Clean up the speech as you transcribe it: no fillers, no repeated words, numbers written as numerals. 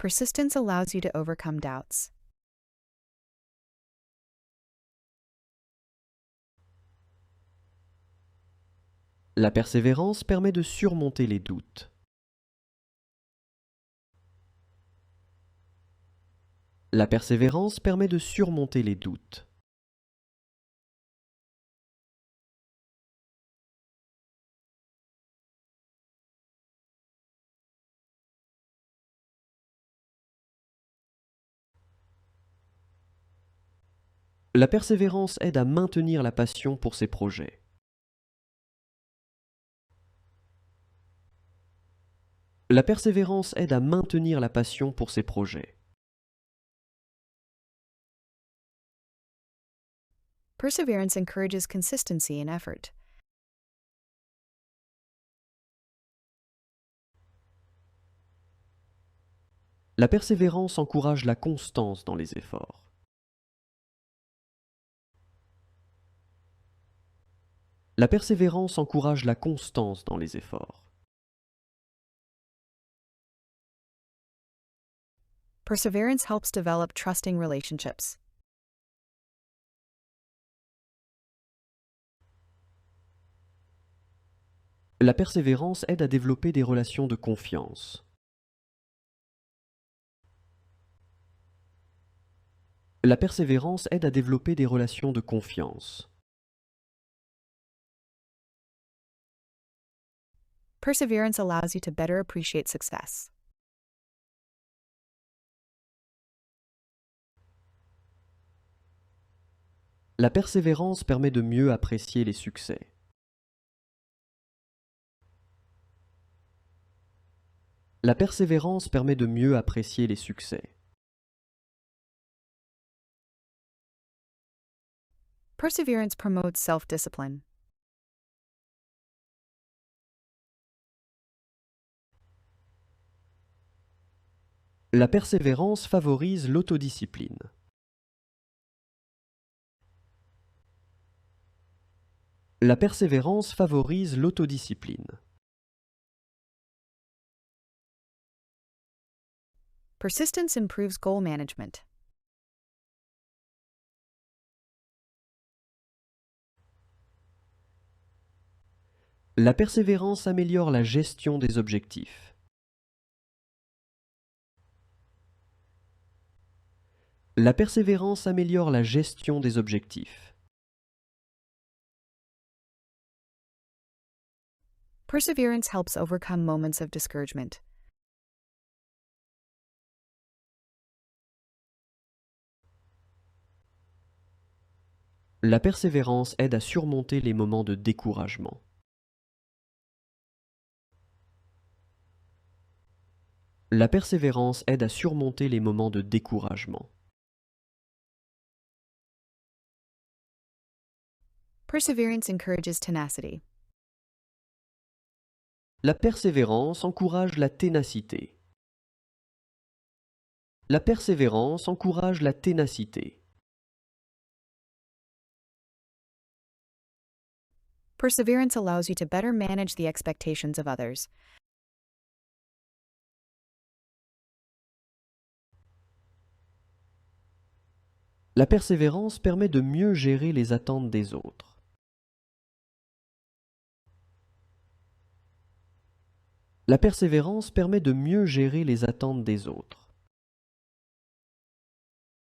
Persistence allows you to overcome doubts. La persévérance permet de surmonter les doutes. La persévérance permet de surmonter les doutes. La persévérance aide à maintenir la passion pour ses projets. La persévérance aide à maintenir la passion pour ses projets. Perseverance encourages consistency in effort. La persévérance encourage la constance dans les efforts. La persévérance encourage la constance dans les efforts. Perseverance helps develop trusting relationships. La persévérance aide à développer des relations de confiance. La persévérance aide à développer des relations de confiance. Perseverance allows you to better appreciate success. La persévérance permet de mieux apprécier les succès. La persévérance permet de mieux apprécier les succès. Perseverance promotes self-discipline. La persévérance favorise l'autodiscipline. La persévérance favorise l'autodiscipline. Persistence improves goal management. La persévérance améliore la gestion des objectifs. La persévérance améliore la gestion des objectifs. Perseverance helps overcome moments of discouragement. La persévérance aide à surmonter les moments de découragement. La persévérance aide à surmonter les moments de découragement. Perseverance encourages tenacity. La persévérance encourage la ténacité. La persévérance encourage la ténacité. Perseverance allows you to better manage the expectations of others. La persévérance permet de mieux gérer les attentes des autres. La persévérance permet de mieux gérer les attentes des autres.